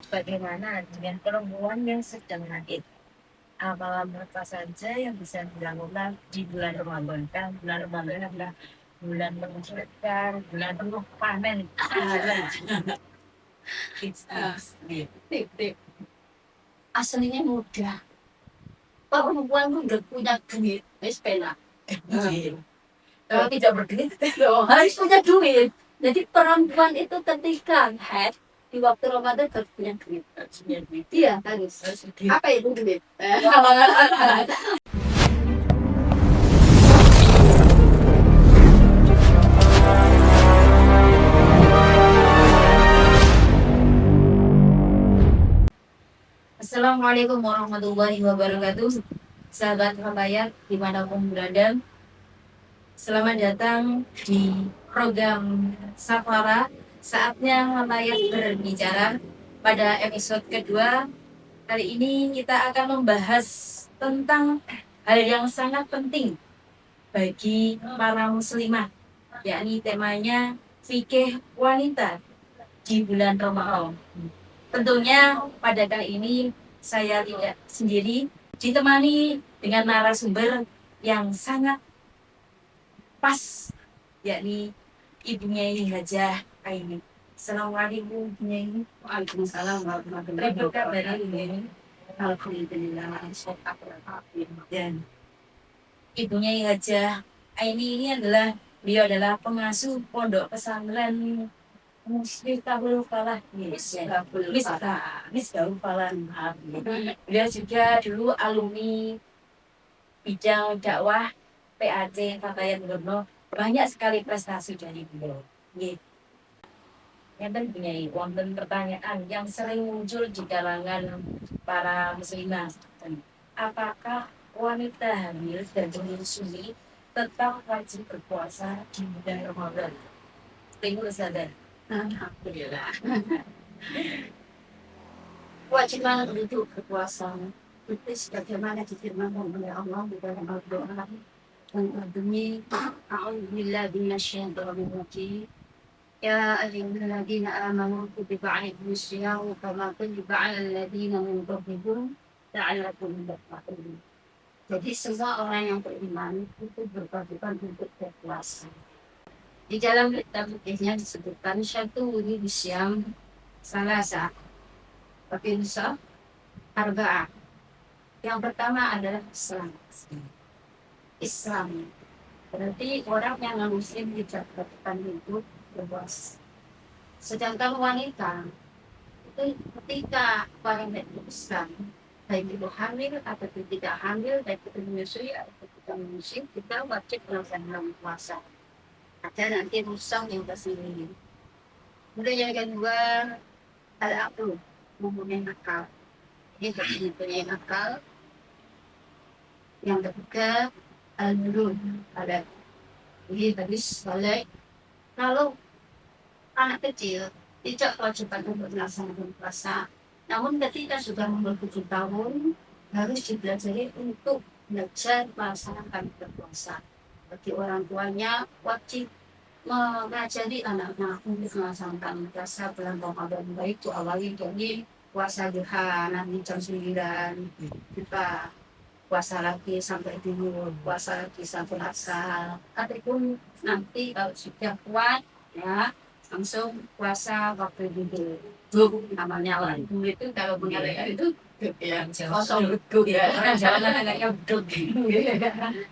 Bagaimana dengan perempuan yang sedang haid? Apa saja yang bisa dilakukan di bulan Ramadan? Kan bulan Ramadan adalah bulan mensucikan, bulan penuh panen. Tip-tip. Aslinya mudah. Perempuan tuh udah punya duit, wis penak. Kalau tidak berduit, harus punya duit. Jadi perempuan itu ketika haid di waktu Ramadan harus punya duit. Harus punya duit. Iya, harus. Apa itu duit? Assalamualaikum warahmatullahi wabarakatuh. Sahabat Habayat dimanapun berada, selamat datang di program Safara. Saatnya Habayat berbicara. Pada episode kedua, kali ini kita akan membahas tentang hal yang sangat penting bagi para muslimah, yakni temanya fikih wanita di bulan Ramadan. Tentunya pada kali ini saya tidak sendiri, ditemani dengan narasumber yang sangat pas, yakni ibunya ini Hajah Aini. Assalamualaikum Ibunya ini. Waalaikumsalam warahmatullahi wabarakatuh. Ini alhamdulillah dan ibunya Hajah Aini ini adalah beliau adalah pengasuh pondok pesantren Miftahul Falah. Miftahul Falah. Beliau juga dulu alumni bidang dakwah PAC Fatayat Gubernur. Banyak sekali prestasi dari beliau. Yang punya wonten pertanyaan yang sering muncul di kalangan para muslimah. Apakah wanita hamil dan menyusui tetap wajib berpuasa di bulan Ramadan? Tengok sadar. Alhamdulillah. Wajib banget untuk berpuasa. Itu sebagaimana difirmankan oleh Allah di dalam Al-Quran. Demi a'udzubillahi minasyaitonir rajim. Ya ayyuhalladzina amanu kutiba alaikumus syiyamu kama kutiba alal ladzina min qablikum la'allakum tattaqun. Jadi semua orang yang beriman itu berkewajiban untuk berpuasa. Di dalam kitab fikihnya disebutkan syatu wuri bisyam salasa Fakirsa arba'ah. Yang pertama adalah Islam. Islam. Berarti orang yang muslim tidak berkewajiban untuk berpuasa. Sedangkan wanita itu ketika orang itu Islam, baik itu hamil atau tidak hamil, baik itu menyusui atau tidak menyusui, kita wajib melaksanakan puasa. Ada nanti rusang yang tersendiri. Kemudian yang kedua, al-aqlu, mempunyai akal. Ini harus mempunyai akal. Yang ketiga, al-nurun, ada. Ini habis balik. Kalau anak kecil tidak kewajiban untuk melaksanakan puasa, namun ketika sudah umur 7 tahun harus dipelajari untuk belajar melaksanakan berpuasa. Bagi orang tuanya wajib mengajari anak-anak untuk melaksanakan puasa bulan Ramadan, baik itu awali dari puasa duha nanti jam 9 kita puasa lagi sampai dulu, puasa lagi sampai asar, ataupun nanti kalau sudah kuat ya langsung puasa waktu duduk namanya lah itu kalau punya itu ya kosong beduk ya orang Jawa kan agaknya beduk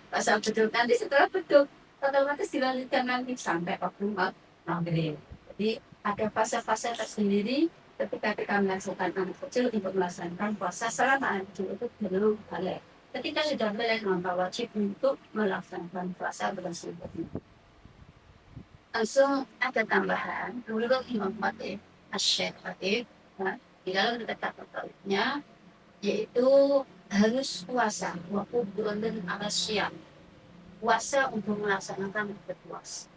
pasal beduk nanti setelah beduk otomatis dilanjutkan nanti sampai waktu maghrib. Jadi ada fase-fase tersendiri ketika kita melaksanakan anak kecil untuk melaksanakan puasa selama anak kecil itu belum balik. Ketika sudah balik maka wajib untuk melaksanakan puasa bersama. Langsung ada tambahan menurut Imam Fatih Asy-Syaikh Fatih di dalam kitab-kitabnya yaitu harus puasa waktu bulan al-Syam, puasa untuk melaksanakan berpuasa.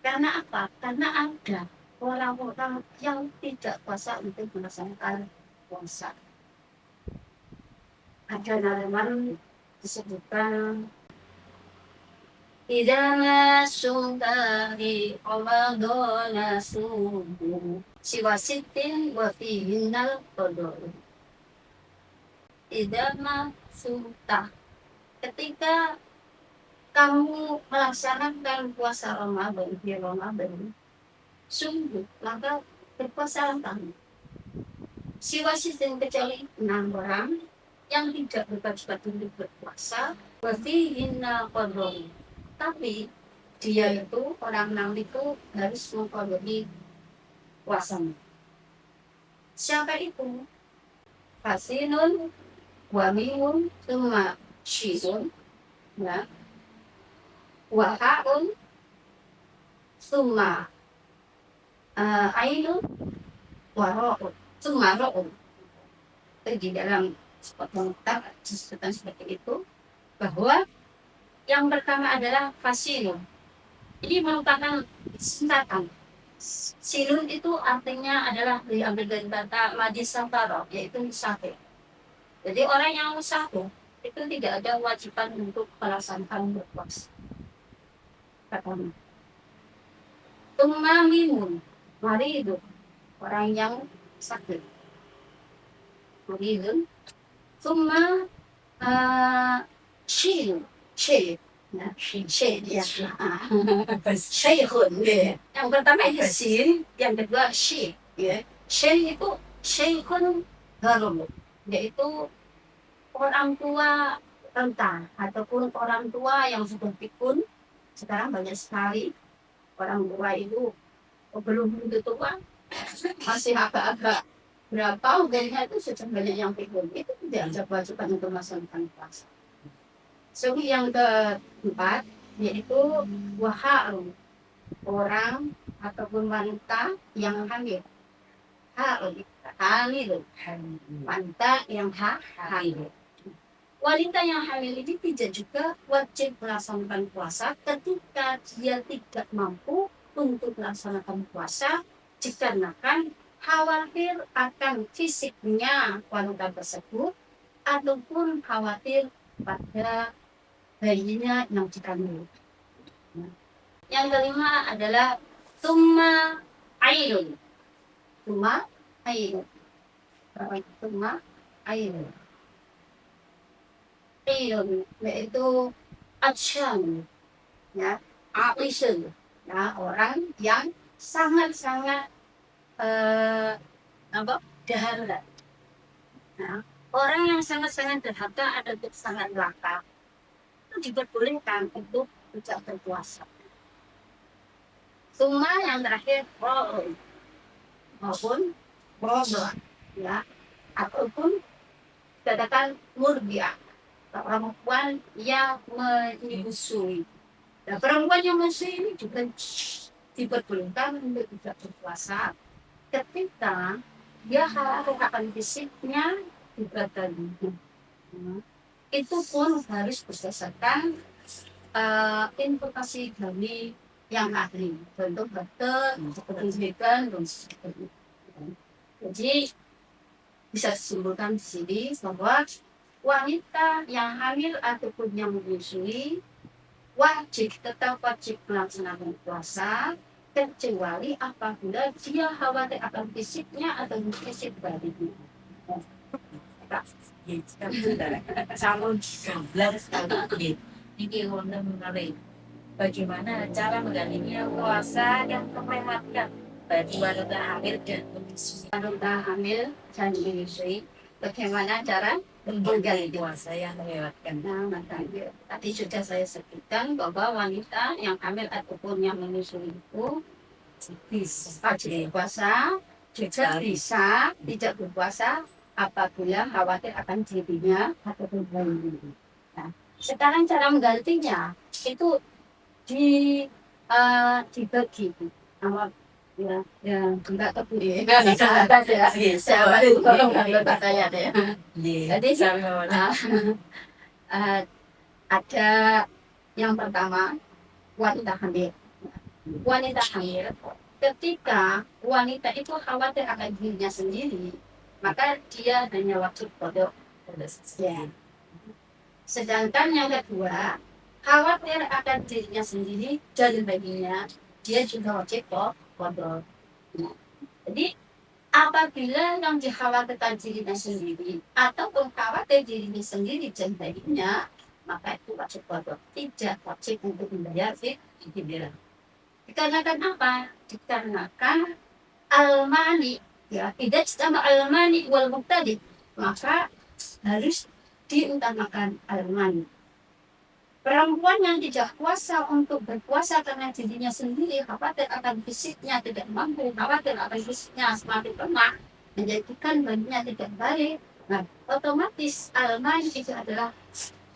Karena apa? Karena ada orang-orang yang tidak puasa untuk melaksanakan puasa. Ada halaman disebutkan Idza ma sumtari Ramadana subuh siwa sittin wa fihinnal qadar. Idza ma sumta, ketika kamu melaksanakan puasa Ramadan di Ramadan, sungguh maka berpuasalah kamu. Siwa sittin, kecuali 6 orang yang tidak berkewajiban untuk berpuasa, wa fihinna qadar. Tapi dia itu orang 6 itu harus mengqadai puasanya. Siapa itu? Fasinun wa mimun tsumma syidun, ya, wa haun tsumma ainun wa ra'un tsumma ra'un. Di dalam sepotong kitab disebutkan seperti itu, bahwa yang pertama adalah fasinun. Ini merupakan singkatan. Sinun itu artinya adalah diambil dari kata majis safaro, yaitu musafir. Jadi orang yang musafir itu tidak ada wajiban untuk melaksanakan berpuasa. Pertama. Mimun, maridun, orang yang sakit. Maridun. Summa syirun, syir. Nah, syir ya. Syekhun, ya. Yang pertama itu sin, yang kedua syir, ya. Syekh itu syekhun harum, yaitu orang tua renta ataupun orang tua yang sudah pikun. Sekarang banyak sekali orang tua itu belum begitu tua, masih agak-agak berapa umurnya itu sudah banyak yang pikun. Itu tidak ada kewajiban untuk melaksanakan puasa. So, yang keempat yaitu waharu, orang ataupun wanita yang hamil. Hamil, wanita yang hamil. Wanita yang hamil ini tidak juga wajib melaksanakan puasa ketika dia tidak mampu untuk melaksanakan puasa, dikarenakan khawatir akan fisiknya wanita tersebut ataupun khawatir pada bayinya yang dikandung. Yang kelima adalah summa ainun. Summa ainun. Summa ainun. Yaitu action, ya, action, ya, orang yang sangat-sangat dahaga. Nah, orang yang sangat-sangat dahaga atau sangat lapar itu diperbolehkan untuk tidak berpuasa. Summa yang terakhir maupun ya, ataupun katakan murdia, perempuan yang menyusui. Nah, perempuan yang menyusui ini juga diperbolehkan untuk tidak berpuasa ketika dia khawatir akan fisiknya juga tadi. Itu pun harus berdasarkan informasi dari yang ahli, contoh dokter, pendidikan dan sebagainya. Jadi bisa disimpulkan di sini bahwa wanita yang hamil ataupun yang menyusui tetap wajib melaksanakan puasa, kecuali apabila dia khawatir akan fisiknya atau fisik badannya. Calon 11 kali ini menarik. Bagaimana cara menggalinya puasa yang melewatkan bagi wanita hamil dan menyusui? Wanita hamil dan menyusui, bagaimana cara menggali puasa yang melewatkan? Nah, makanya tadi sudah saya sebutkan bahwa wanita yang hamil ataupun yang menyusui itu wajib berpuasa, juga bisa tidak berpuasa apabila khawatir akan dirinya ataupun bayinya. Nah, sekarang cara menggantinya itu dibagi sama ya enggak tahu saya baru tolong saya deh. Jadi ada yang pertama wanita hamil. Wanita hamil ketika wanita itu khawatir akan dirinya sendiri, maka dia hanya wajib kodok. Ya. Sedangkan yang kedua khawatir akan dirinya sendiri dan baginya, dia juga wajib kodok. Nah, jadi apabila yang dikhawatirkan dirinya sendiri ataupun khawatir dirinya sendiri dan baginya, maka itu wajib kodok, tidak wajib untuk membayar fidyah. Dikarenakan apa? Dikarenakan almani, ya, tidak sama almani wal muqtadi, maka harus diutamakan almani. Perempuan yang tidak kuasa untuk berpuasa karena dirinya sendiri, khawatir akan fisiknya tidak mampu, khawatir akan fisiknya semakin lemah, menjadikan badannya tidak baik. Nah, otomatis almani itu adalah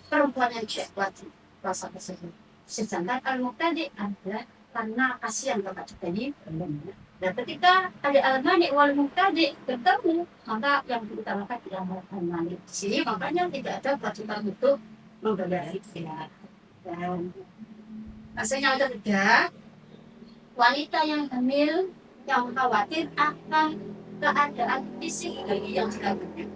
perempuan yang tidak kuat puasa tersebut. Sedangkan al-muqtadi adalah karena kasihan kepada bayi. Dan ketika ada almani wal muqtadi bertemu, maka yang diutamakan adalah almani. Di sini makanya tidak ada kewajiban untuk membayar fidyah. Dan hasilnya ketiga, wanita yang hamil yang khawatir akan keadaan fisik bayi yang dikandungnya.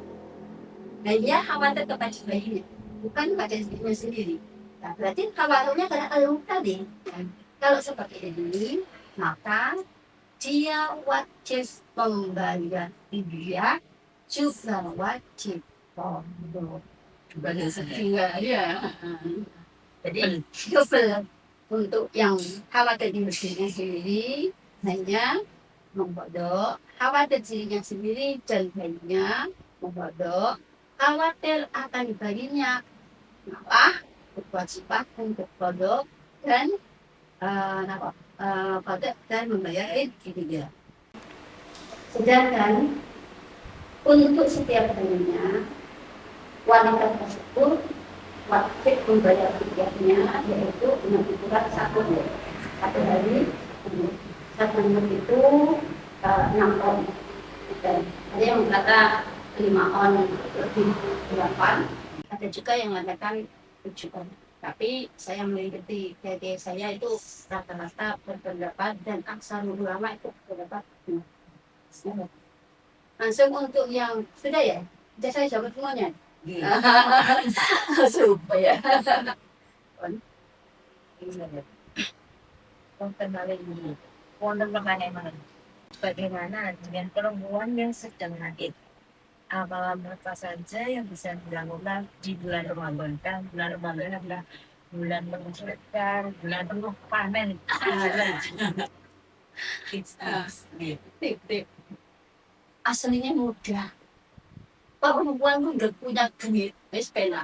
Nah, dia khawatir kepada bayinya, bukan pada dirinya sendiri. Nah, berarti khawatirnya karena tadi. Kalau seperti ini, maka dia wajib membayar fidyah, juga wajib kodok. Iya. Jadi double untuk yang khawatir dirinya sendiri hanya mengkodok, khawatir dirinya sendiri dan bayinya mengkodok, khawatir akan bayinya malah berkewajiban untuk kodok dan kodok dan membayar fidyah. Sedangkan untuk setiap harinya wanita tersebut wajib membayar fidyahnya, yaitu dengan ukuran 1 hari. 1 itu 6 on. Ada yang berkata 5 on lebih 8. Ada juga yang mengatakan 7 on. Tapi saya mengikuti dari saya itu rata-rata berpendapat dan aksarul ulama itu berpendapat. Langsung untuk yang sudah ya, sudah saya jawab semuanya. Supaya bagaimana dengan perempuan yang sedang haid? Apa saja yang bisa dilakukan di bulan Ramadan? Kan bulan Ramadan adalah bulan mensucikan, bulan penuh panen. tip aslinya mudah. Perempuan tuh udah punya duit, wis penak.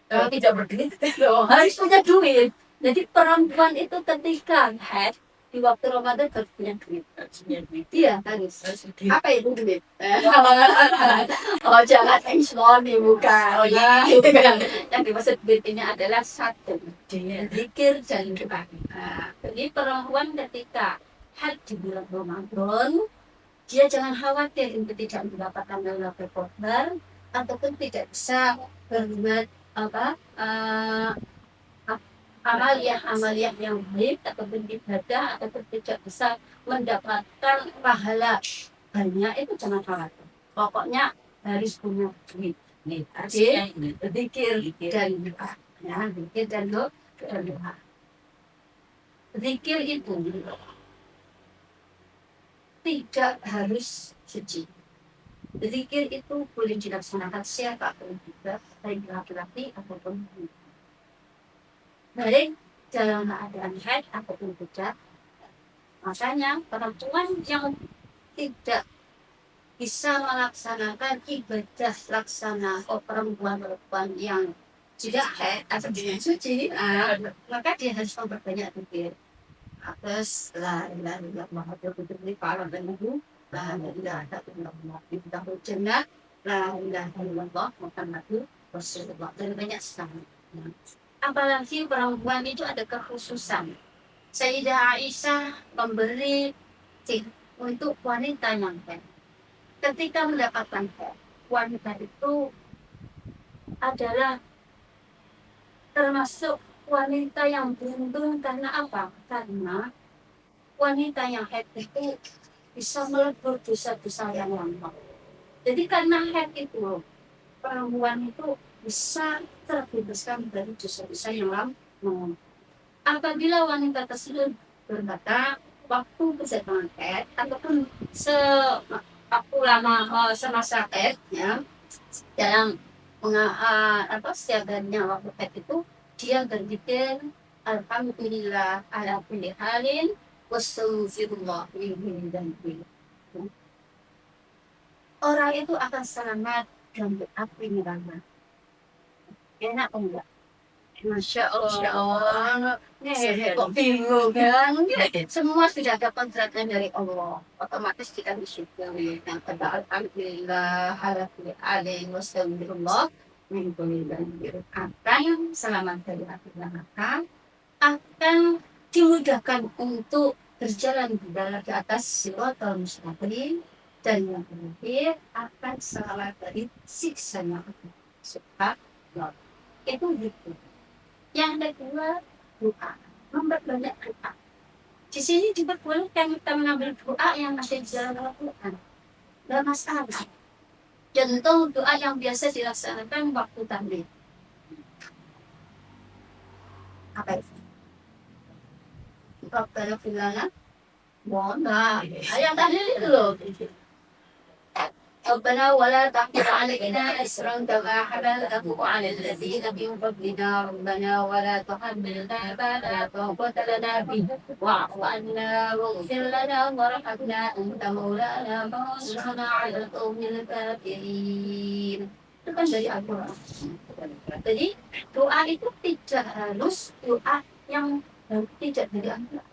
Kalau tidak berduit, harus punya duit. Jadi perempuan itu ketika haid di waktu Ramadan harus punya duit. Iya, harus. Apa itu duit? Oh, jangan ekspor di muka. Oh iya, yang dimaksud duit ini adalah 1, zikir dan doa. Jadi perempuan ketika haid di bulan Ramadan, dia jangan khawatir untuk tidak mendapatkan Lailatul Qadar ataupun tidak bisa berbuat amaliyah yang baik ataupun ibadah ataupun tidak bisa mendapatkan pahala banyak, itu jangan khawatir. Pokoknya harus punya duit. Zikir dan doa. Ya, zikir dan doa. Zikir itu tidak harus suci. Zikir itu boleh dilaksanakan siapapun juga, baik laki-laki ataupun perempuan. Baik dalam keadaan haid ataupun tidak. Makanya perempuan yang tidak bisa melaksanakan ibadah laksana perempuan yang tidak haid atau tidak suci, maka dia harus memperbanyak zikir. Atas la ilaha illallah Muhammadur Rasulullah la ilaha illallah Ibtahul Jannah la ilaha illallah Muhammadur Rasulullah, dan banyak sekali. Apalagi perempuan itu ada kekhususan. Sayyidah Aisyah memberi tip untuk wanita yang haid. Ketika mendapatkan haid, wanita itu adalah termasuk wanita yang beruntung. Karena apa? Karena wanita yang haid itu bisa melebur dosa-dosa yang lama. Jadi karena haid itu, perempuan itu bisa terbebaskan dari dosa-dosa yang lama. Apabila wanita tersebut berkata waktu kedatangan haid ataupun waktu lama semasa haid ya dalam siagarnya waktu haid itu dia berpikir alhamdulillah ala kulli halin wastaghfirullah min kulli dhanbin. Orang itu akan selamat dan berapi neraka. Enak enggak? Masya Masya Allah. Allah. Kok bingung kan? Semua sudah ada kontraknya dari Allah. Otomatis kita di surga. Yang kedua, alhamdulillah, halafi alaih wasallamullah, min kulli dhanbin. Akan selamat dari api neraka, akan dimudahkan untuk berjalan di atas siratal mustaqim, dan yang terakhir akan selamat dari siksa neraka. Subhanallah. Itu gitu. Yang kedua, doa. Memperbanyak doa. Di sini diperbolehkan kita mengambil doa yang ada di dalam Al-Quran. Tidak masalah. Contoh doa yang biasa dilaksanakan waktu tahlil. Apa itu? Rabbana fil lana. Nah, yang tahlil itu loh. ربنا ولا تحمل علينا إسرا كما حملته على الذين من قبلنا ربنا ولا تحملنا ما لا طاقة لنا به واعف عنا واغفر لنا وارحمنا أنت مولانا فانصرنا على القوم الكافرين. Itu kan dari Al-Quran. Jadi doa itu tidak harus doa yang tidak dari Al-Quran.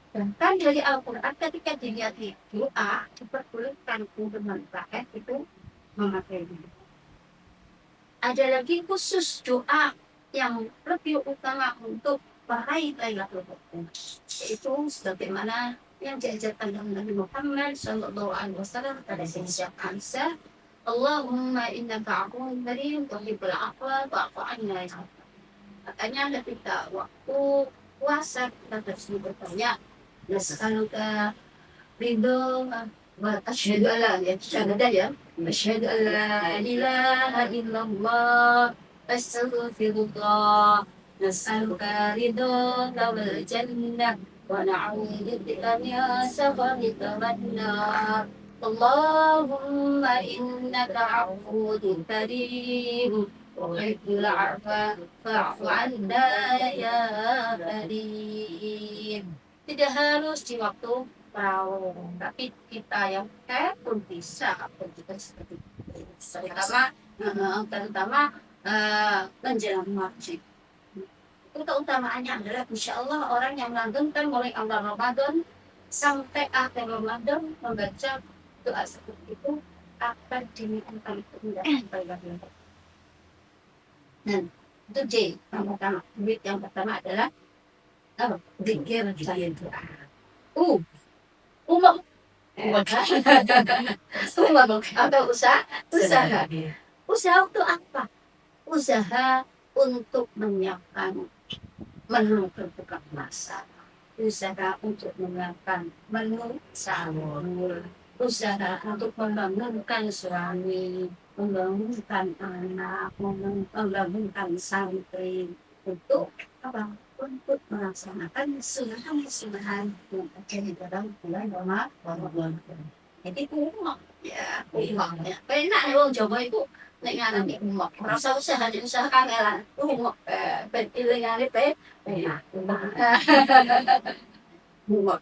Bahkan dari Al-Quran ketika dilihat di doa diperbolehkan untuk memakai itu memakai ini. Ada lagi khusus doa yang lebih utama untuk meraih Lailatul Qadar, yaitu sebagaimana yang diajarkan oleh Nabi Muhammad Shallallahu Alaihi Wasallam pada setiap Aisyah, Allahumma innaka afuwwun karim tuhibbul afwa fa'fu anna. Katanya ketika waktu puasa kita terus bertanya, nas'aluka ridho wa asyhadu alla syahadat ya asyhadu alla ilaha illallah astaghfirullah nas'aluka ridho wal jannah wa na'udzubika min sakhatika wan nar. Allahumma innaka afuwwun karim tuhibbul afwa fa'fu anna ya karim. Tidak harus di waktu perawan, tapi kita yang pun bisa juga seperti itu. Terutama menjelang maghrib. Itu keutamaannya adalah insya Allah orang yang melanggengkan mulai awal Ramadan sampai akhir Ramadan membaca doa seperti itu akan dimintakan kemudahan. Dan itu J yang pertama. Duit yang pertama adalah zikir dan doa. Umum. Umum atau usaha. Usaha untuk apa? Usaha untuk menyiapkan menu berbuka puasa. Usaha untuk menyiapkan menu sahur. Usaha untuk membangunkan suami, membangunkan anak, membangunkan santri. Untuk apa? Untuk melaksanakan sunnah-sunnah yang ada di dalam bulan Ramadan. Jadi umum ya, umum ya. Enak ya wong Jawa itu nek ngarani umum. Ora usah usaha kangelan. Umum ben ilingane enak. Umum.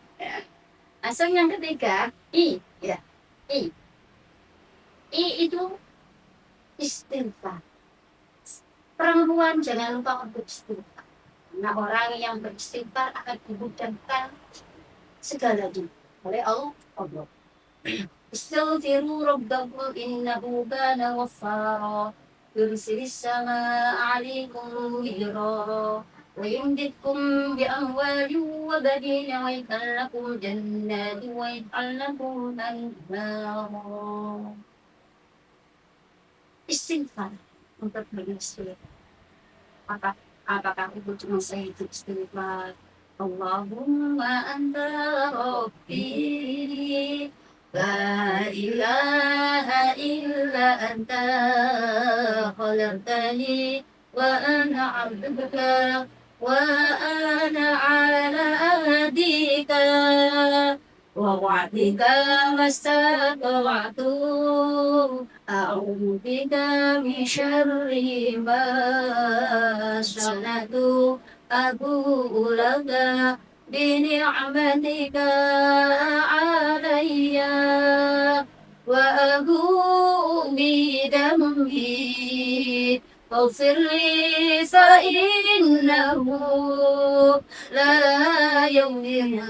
Langsung yang ketiga, I ya. I itu istighfar. Perempuan jangan lupa untuk istighfar. Nah, orang yang beristighfar akan dimudahkan segalanya oleh Allah. Istighfiru rabbakum innahu kana ghaffara yursilis samaa 'alaikum midrara wa yumditkum bi amwalin wa banina wa yaj'al lakum jannatin wa yaj'al lakum anhara. Istighfar untuk beristighfar. Apakah itu cuma saya itu istighfar? Allahumma anta rabbi la ilaha illa anta خلقتني وأنا عبدك وأنا على عهدك ووعدك ما استطعت أعوذ بك من شر ما صنعت أبوء لك بنعمتك علي وأبوء بذنبي فاغفر لي فإنه لا يغفر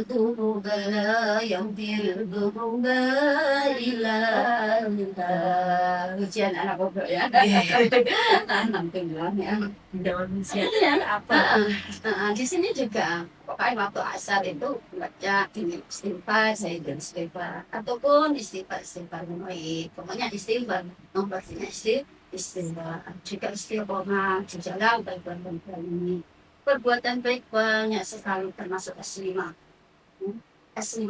الذنوب إلا أنت. Ujian anak bodoh ya. Tanam tenggelam ya. Daun siap Apa? Di sini juga pokoknya waktu asar itu baca ini istighfar, saya dan istighfar ataupun istighfar yang baik. Pokoknya istighfar, nomornya istighfar. Jika istiqomah di jalan baik-baik ini perbuatan baik banyak sekali termasuk S5. S5.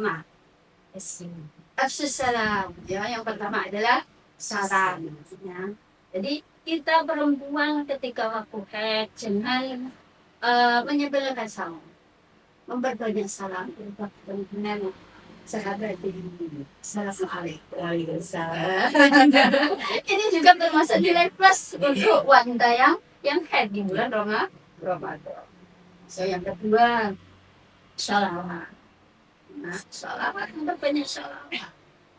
Assalam. Ya, yang pertama adalah salam. Ya. Jadi kita perempuan ketika waktu haid jangan menyebelkan salam, memperbanyak salam dengan sahabat ini. Assalamualaikum. Ini juga termasuk nilai plus untuk wanita yang haid di bulan Ramadan. So yang kedua, sholawat. Nah, sholawat memperbanyak sholawat.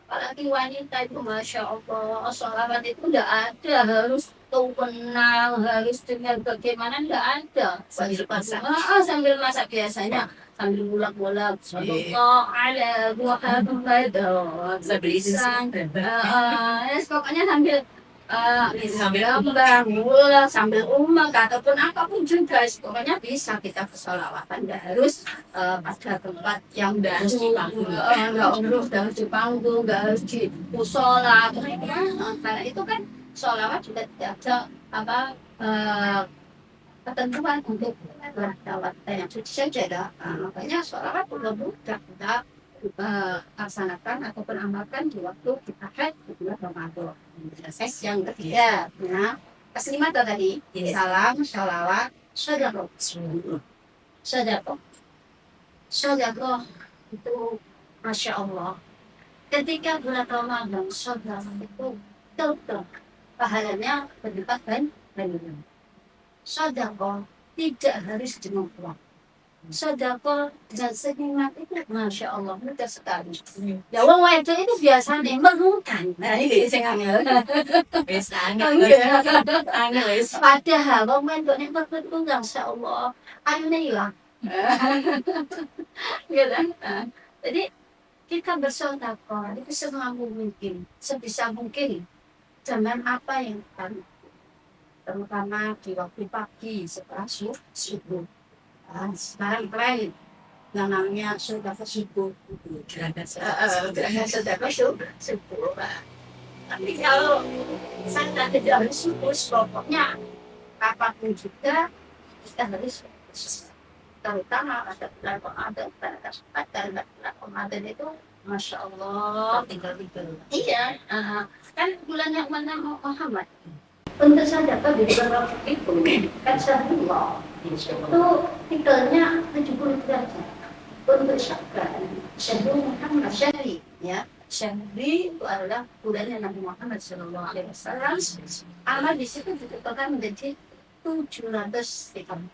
Apalagi wanita itu masya Allah, sholawat itu tidak ada harus tahu kenal, harus dengar bagaimana, tidak ada. Sambil masak biasanya sambil bulak-bulak sallallahu ala Muhammad pokoknya sambil bangun sambil umak ataupun apapun juga pokoknya bisa kita bersolawatan, nggak harus pada tempat yang nggak harus di panggung, nggak harus di panggung, nggak harus di musola karena itu kan sholawat juga tidak ada ketentuan untuk lewat yang suci saja. Makanya sholawat mudah-mudah kita laksanakan ataupun amalkan di waktu kita haid di bulan Ramadan. Proses yang ketiga, nah, keselima tadi salam, sholawat, sedekah. Sedekah itu masya Allah. Ketika bulan Ramadan, sedekah itu tetap pahalanya berlipat ganda. Sedekah tidak harus dengan uang. Sedekah dengan senyuman itu masya Allah mudah sekali. Ya wong wedok itu biasanya melukan. Nah ini sing angel. Wis Angel wis. Padahal wong wedok nek tertentu masya Allah ayune ilang. Gitu. Jadi kita bersedekah itu semampu mungkin, sebisa mungkin. Jangan apa yang kan, terutama di waktu pagi setelah subuh. Sekarang tren yang namanya sedekah subuh. Gerakan sedekah subuh. Tapi kalau saya tidak harus subuh, pokoknya apapun juga kita harus terutama pada bulan Ramadan itu masya Allah tinggal. Iya, kan bulan yang mana Muhammad. Untuk saja kan di bulan itu kan Syahrullah itu titelnya 70 derajat. Untuk Syahrul Muhammad Syahri, ya Syahri itu adalah bulannya Nabi Muhammad SAW. Amal di situ ditetapkan menjadi 700 tahun.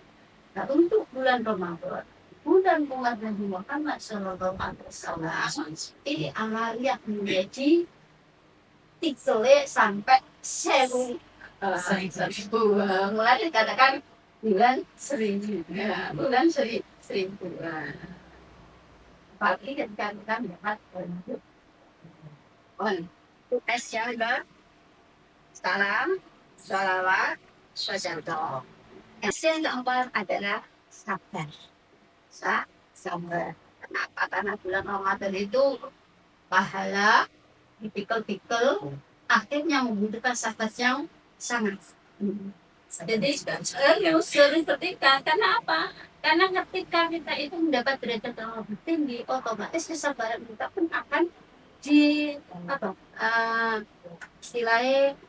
Nah untuk bulan Ramadan, bulan Nabi Muhammad SAW ini amalnya menjadi titelnya sampai 1000. Mulai dikatakan bulan 1000, ya, bulan 1000. Apalagi ketika kita mendapat tesnya ada salam, sholawat, sedekah. Yang keempat adalah sabar. Sabar. Kenapa? Karena bulan Ramadan itu pahala dipikul-pikul, akhirnya membutuhkan sabar yang sangat. Jadi harus ketika karena apa? Karena ketika kita itu mendapat derajat yang lebih tinggi, otomatis kesabaran kita pun akan di istilahnya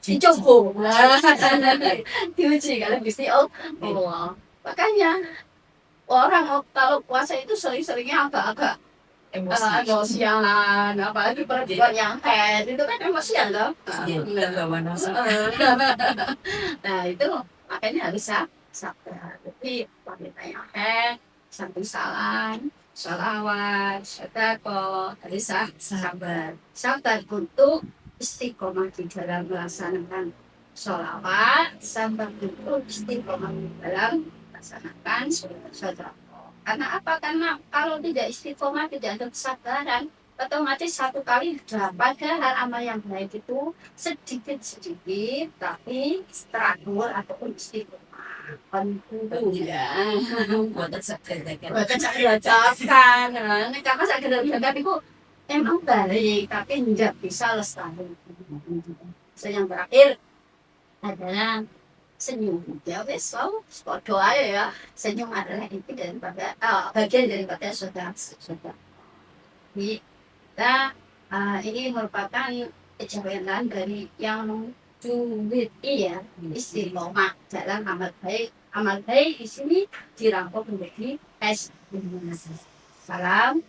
dicoba. Diuji kalau Gusti Allah. Makanya orang kalau puasa itu sering-seringnya agak-agak emosian, apalagi perempuan yang head itu kan emosian loh. Nah itu makanya harus sabar. Jadi wanita yang head, satu salam, sholawat, sedekah, harus sabar. Sabar untuk istiqomah di dalam melaksanakan sholawat, sabar untuk istiqomah di dalam melaksanakan sedekah. Karena apa? Karena kalau tidak istiqomah, tidak ada kesabaran, otomatis satu kali padahal amal yang baik itu sedikit-sedikit, tapi teratur ataupun istiqomah. Tentu ya. Buatan saya ucapkan. Ini karena saya kerja itu emang baik, tapi tidak bisa lestari. So, yang terakhir adalah senyum. Ya wes, doa ya. Senyum adalah inti daripada bagian daripada saudara. Jadi kita ini merupakan kejayaan dari yang duit ya istiqomah dalam amal baik. Amal baik di sini dirangkum menjadi salam,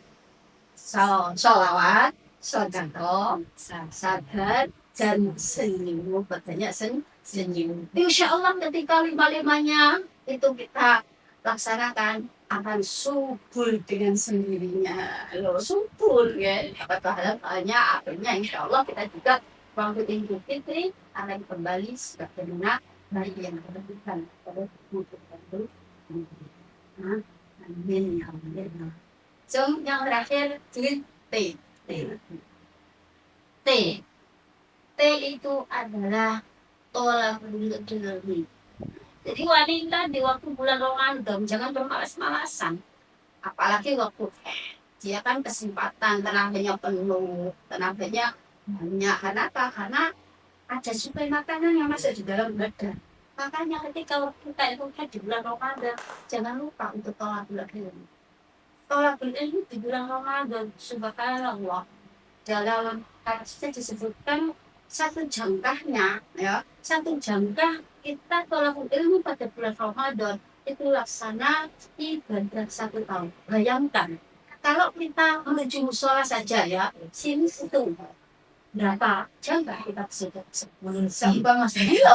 sholawat, sedekah, sabar, dan senyum. Berbanyak senyum. Insya Allah ketika lima-limanya itu kita laksanakan akan subur dengan sendirinya. Loh, subur ya. Padahal banyak akhirnya insya Allah kita juga waktu Idul Fitri akan kembali sebagaimana bayi yang berlebihan pada tubuh itu. Amin ya Allah. So yang terakhir T. T. T. T itu adalah tolak dulu. Jadi wanita di waktu bulan Ramadan jangan bermalas-malasan. Apalagi waktu dia kan kesempatan tenaganya penuh, tenaganya banyak. Kenapa? Karena ada suplai makanan yang masuk di dalam badan. Makanya ketika kita itu di bulan Ramadan, jangan lupa untuk tolak dulu. Tolak dulu di bulan Ramadan, subhanallah. Dalam hadisnya disebutkan satu jangkahnya, ya, satu jangkah kita tolak ilmu pada bulan Ramadan itu laksana ibadah 1 tahun. Bayangkan, kalau kita menuju musola saja ya, sini situ berapa jangkah kita sudah 10 jam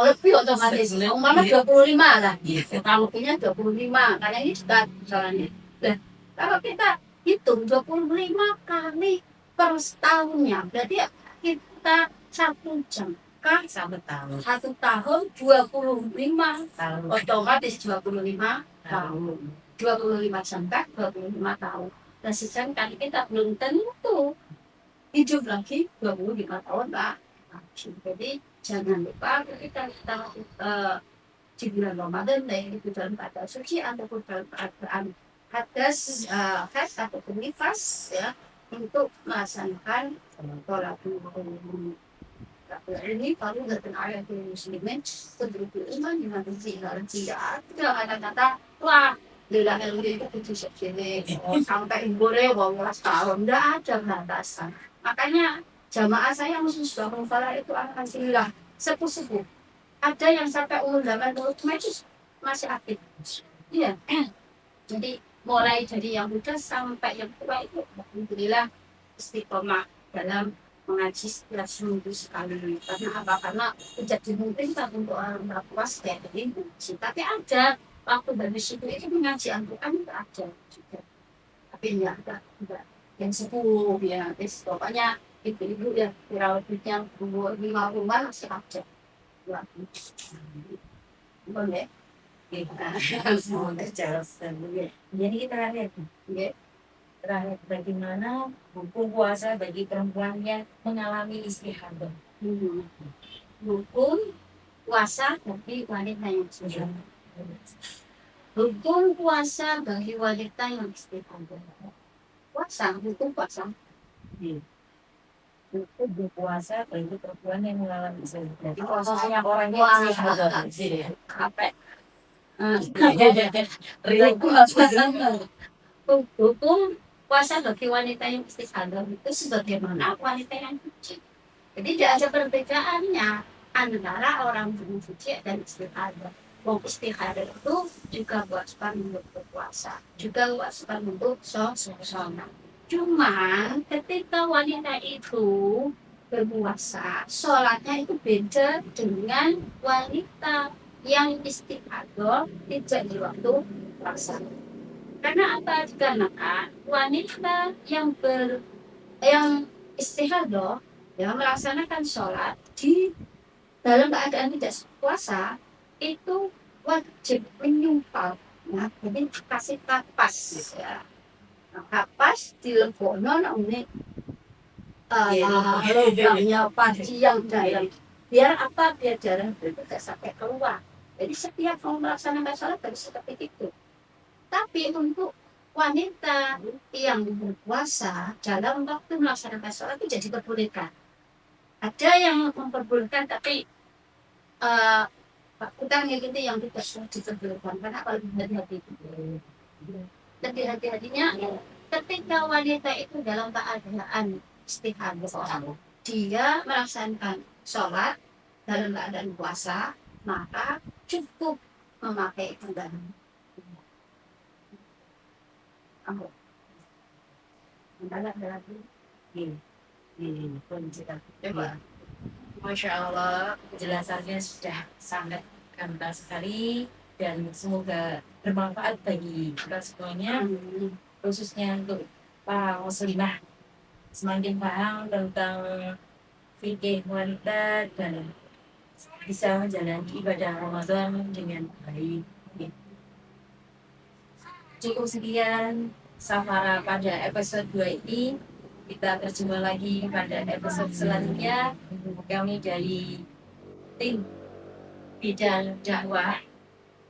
lebih otomatis. Umpama 25 lah, kalau punya 25, karena ini juga jalannya. Nah, kalau kita hitung 25 kali per tahunnya, berarti kita 1 jangka 1 tahun 25 tahun, otomatis 25 tahun, 25 jangka 25 tahun. Nah sedangkan kita belum tentu hidup lagi 25 tahun Pak. Jadi jangan lupa kita di bulan Ramadan baik itu dalam keadaan suci ataupun dalam keadaan hadas ataupun nifas ya, untuk melaksanakan sholat ini kalau datang ayat muslimin sebelum iman dengan tidak kata-kata wah tidak itu tujuh segini sampai boleh 18 tahun tidak ada batasan. Makanya jamaah saya khusus bangun falah itu alhamdulillah sepuh-sepuh. Ada yang sampai umur 80 masih aktif. Iya. Jadi mulai dari yang muda sampai yang tua itu alhamdulillah istiqomah dalam mengaji setiap seminggu sekali. Karena apa? Karena tidak dimungkinkan untuk orang berpuas kayak ini. Tapi ada waktu dari situ itu mengaji Al-Quran itu ada juga. Tapi enggak yang sepuh ya. Pokoknya ibu-ibu ya dirawatnya 5 rumah masih ada. Boleh. Jadi terakhir bagaimana hukum puasa bagi perempuan yang mengalami istihadah. Hukum puasa bagi wanita yang sudah. Hukum puasa bagi wanita yang istihadah. Hukum puasa. Hukum berpuasa bagi perempuan yang mengalami istihadah. Jadi puasanya orang yang istihadah. Capek. Hukum puasa bagi wanita yang istihadah itu sebagaimana wanita yang suci. Jadi tidak ada perbedaannya. antara orang bersuci dan istihadah. Wong istihadah itu juga kewajiban untuk berpuasa, juga kewajiban untuk sholat. Cuma ketika wanita itu berpuasa, sholatnya itu beda dengan wanita yang istihadah tidak di waktu puasa. Karena apa? Dikarenakan wanita yang istihadah yang melaksanakan sholat di dalam keadaan tidak puasa itu wajib menyumpal. Nah, jadi kasih kapas ya. Nah, kapas dilebono namanya lubangnya panci yang dalam. Biar apa? Biar darah itu tidak sampai keluar. Jadi setiap mau melaksanakan sholat harus seperti itu. Tapi untuk wanita yang berpuasa dalam waktu melaksanakan sholat itu jadi diperbolehkan. Ada yang memperbolehkan tapi kita mengikuti yang tidak diperbolehkan karena kalau hati-hati lebih hati-hatinya ketika wanita itu dalam keadaan istihadah dia melaksanakan sholat dalam keadaan puasa maka cukup memakai kendali. Coba. Masya Allah, penjelasannya sudah sangat gamblang sekali dan semoga bermanfaat bagi kita semuanya, khususnya untuk para muslimah semakin paham tentang fikih wanita dan bisa menjalani ibadah Ramadan dengan baik. Cukup sekian Safara pada episode 2 ini. Kita berjumpa lagi pada episode selanjutnya. Kami dari tim bidang dakwah,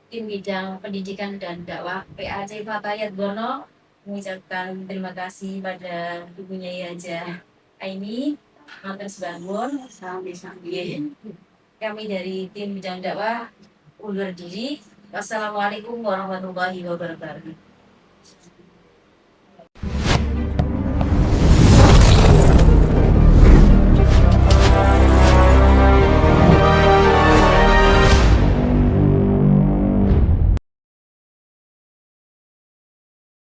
tim bidang pendidikan dan dakwah PAC Fatayat Bono mengucapkan terima kasih pada ibunya Yaja Aini Matur Bangun. Kami dari tim bidang dakwah undur diri. Wassalamualaikum warahmatullahi wabarakatuh.